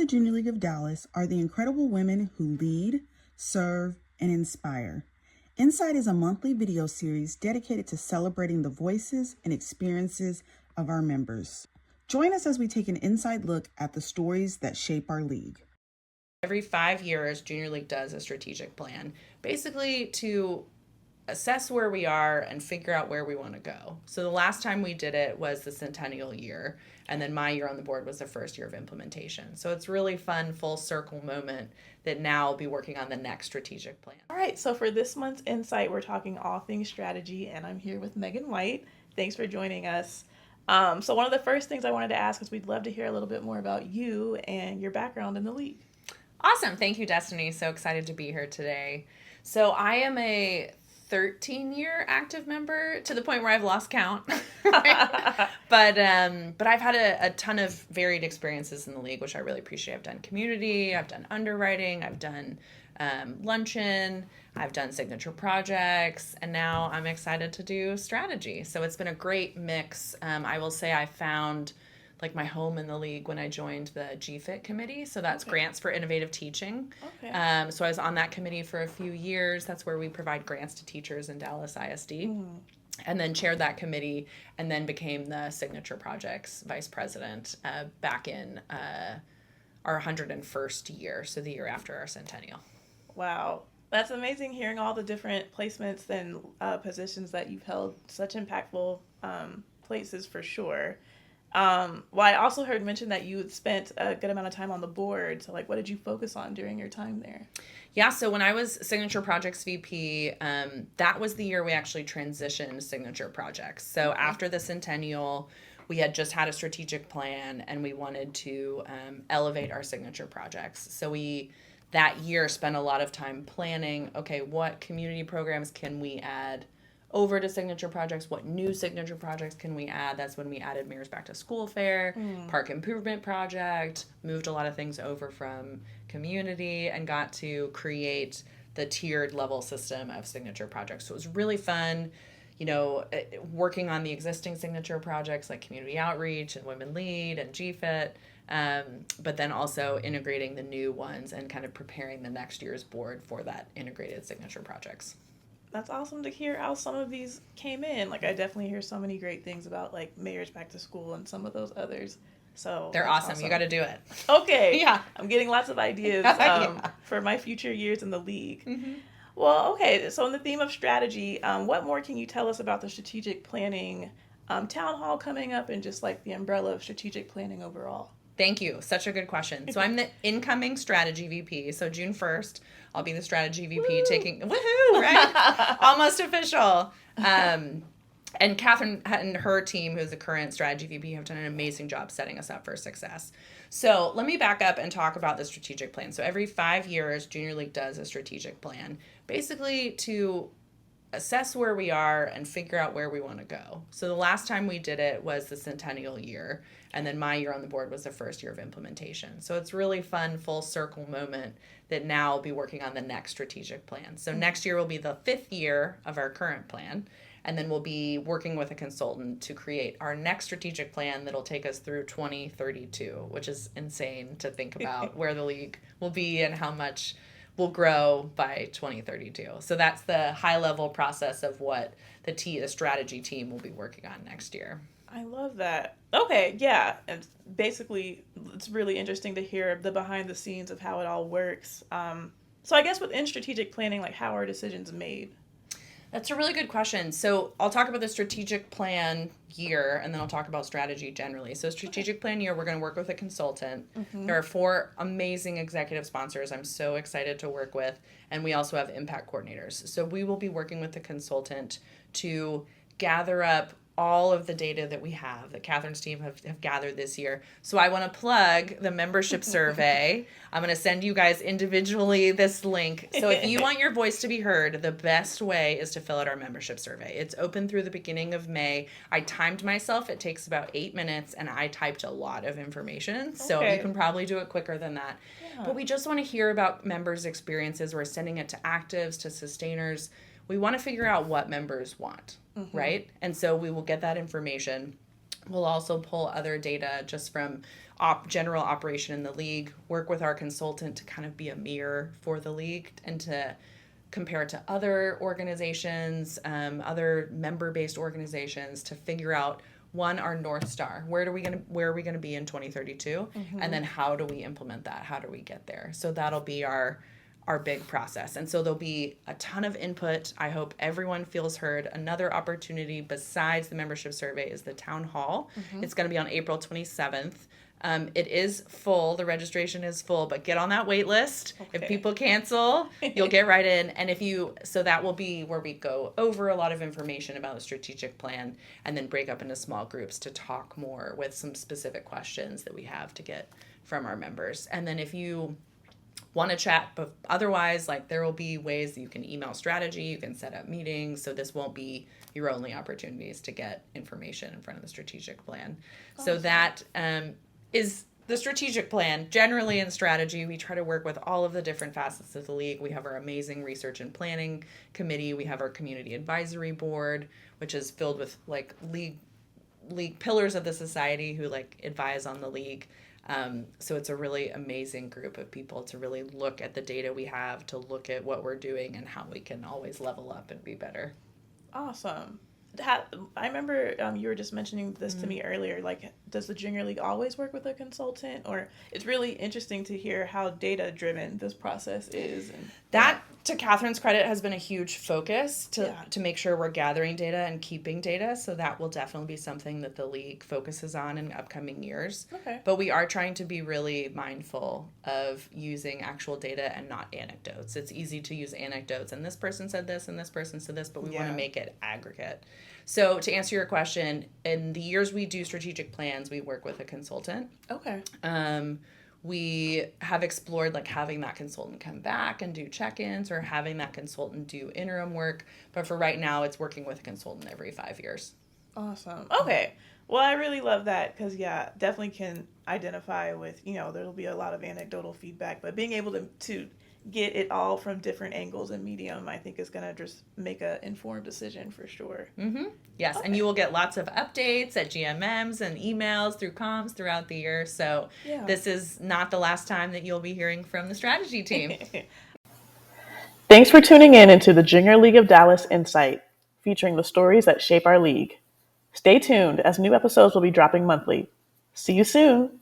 the Junior League of Dallas are the incredible women who lead, serve, and inspire. InSight is a monthly video series dedicated to celebrating the voices and experiences of our members. Join us as we take an inside look at the stories that shape our league. Every 5 years, Junior League does a strategic plan, basically to assess where we are and figure out where we want to go. So the last time we did it was the centennial year, and then my year on the board was the first year of implementation. So it's really fun, full circle moment that now I'll be working on the next strategic plan. All right, so for this month's Insight, we're talking all things strategy, and I'm here with Megan White. Thanks for joining us. So one of the first things I wanted to ask is we'd love to hear a little bit more about you and your background in the league. Awesome. Thank you, Destiny. So excited to be here today. So I am a 13-year active member to the point where I've lost count. But I've had a ton of varied experiences in the league, which I really appreciate. I've done community, I've done underwriting, I've done luncheon, I've done signature projects, and now I'm excited to do strategy. So it's been a great mix. I will say I found like my home in the league when I joined the GFIT committee. So that's Grants for Innovative Teaching. Okay. So I was on that committee for a few years. That's where we provide grants to teachers in Dallas ISD. And then chaired that committee and then became the Signature Projects vice president back in our 101st year. So the year after our centennial. Wow. That's amazing hearing all the different placements and positions that you've held. Such impactful places for sure. Well, I also heard mentioned that you had spent a good amount of time on the board. So, like, what did you focus on during your time there? Yeah, so when I was Signature Projects VP, that was the year we actually transitioned Signature Projects. So after the centennial, we had just had a strategic plan, and we wanted to elevate our Signature Projects. So we, that year, spent a lot of time planning, okay, what community programs can we add over to Signature Projects? What new Signature Projects can we add? That's when we added Mayor's Back to School Fair, Park Improvement Project, moved a lot of things over from community, and got to create the tiered level system of Signature Projects. So it was really fun, you know, working on the existing Signature Projects like Community Outreach and Women Lead and GFIT, but then also integrating the new ones and kind of preparing the next year's board for that integrated Signature Projects. That's awesome to hear how some of these came in. Like, I definitely hear so many great things about, like, Mayor's Back to School and some of those others. So they're awesome. You got to do it. Okay. Yeah. I'm getting lots of ideas for my future years in the league. Mm-hmm. Well, okay. So in the theme of strategy, what more can you tell us about the strategic planning town hall coming up and just, like, the umbrella of strategic planning overall? Thank you. Such a good question. So I'm the incoming strategy VP. So June 1st, I'll be the strategy VP taking, woohoo, right? Almost official. And Catherine and her team, who's the current strategy VP, have done an amazing job setting us up for success. So let me back up and talk about the strategic plan. So every 5 years, Junior League does a strategic plan, basically to assess where we are and figure out where we want to go. So the last time we did it was the centennial year, and then my year on the board was the first year of implementation. So it's really fun, full circle moment that now I'll be working on the next strategic plan. So next year will be the 5th year of our current plan, and then we'll be working with a consultant to create our next strategic plan that'll take us through 2032, which is insane to think about where the league will be and how much will grow by 2032. So that's the high level process of what the strategy team will be working on next year. I love that. Okay, yeah. And basically, it's really interesting to hear the behind the scenes of how it all works. So I guess within strategic planning, like, how are decisions made? That's a really good question. So I'll talk about the strategic plan year, and then I'll talk about strategy generally. So strategic plan year, we're going to work with a consultant. There are 4 amazing executive sponsors I'm so excited to work with, and we also have impact coordinators. So we will be working with the consultant to gather up all of the data that we have, that Catherine's team have gathered this year. So I want to plug the membership survey. I'm going to send you guys individually this link. So if you want your voice to be heard, the best way is to fill out our membership survey. It's open through the beginning of May. I timed myself. It takes about 8 minutes, and I typed a lot of information. So you can probably do it quicker than that. Yeah. But we just want to hear about members' experiences. We're sending it to actives, to sustainers. We want to figure out what members want, right? And so we will get that information. We'll also pull other data just from general operation in the league, work with our consultant to kind of be a mirror for the league and to compare it to other organizations, other member-based organizations to figure out one, our North Star. Where are we gonna be in 2032? And then how do we implement that? How do we get there? So that'll be our big process. And so there'll be a ton of input. I hope everyone feels heard. Another opportunity besides the membership survey is the town hall. It's going to be on April 27th. It is full. The registration is full, but get on that wait list. Okay. If people cancel, you'll get right in. And so that will be where we go over a lot of information about the strategic plan and then break up into small groups to talk more with some specific questions that we have to get from our members. And then if you want to chat, but otherwise, like, there will be ways that you can email strategy, you can set up meetings, so this won't be your only opportunities to get information in front of the strategic plan. So that is the strategic plan. Generally in strategy, we try to work with all of the different facets of the league. We have our amazing research and planning committee. We have our community advisory board, which is filled with like league pillars of the society who like advise on the league. So it's a really amazing group of people to really look at the data we have, to look at what we're doing and how we can always level up and be better. Awesome. I remember you were just mentioning this to me earlier. Like, does the Junior League always work with a consultant? Or it's really interesting to hear how data-driven this process is. And that, to Catherine's credit, has been a huge focus to make sure we're gathering data and keeping data. So that will definitely be something that the league focuses on in upcoming years. Okay. But we are trying to be really mindful of using actual data and not anecdotes. It's easy to use anecdotes, and this person said this and this person said this, but we want to make it aggregate. So to answer your question, in the years we do strategic plans, we work with a consultant. Okay. We have explored like having that consultant come back and do check-ins or having that consultant do interim work. But for right now, it's working with a consultant every 5 years. Awesome. Okay. Well, I really love that because, definitely can identify with, there'll be a lot of anecdotal feedback, but being able to get it all from different angles and medium, I think is going to just make an informed decision for sure. Mm-hmm. Yes, okay. And you will get lots of updates at GMMs and emails through comms throughout the year. So This is not the last time that you'll be hearing from the strategy team. Thanks for tuning in into the Junior League of Dallas InSight, featuring the stories that shape our league. Stay tuned as new episodes will be dropping monthly. See you soon.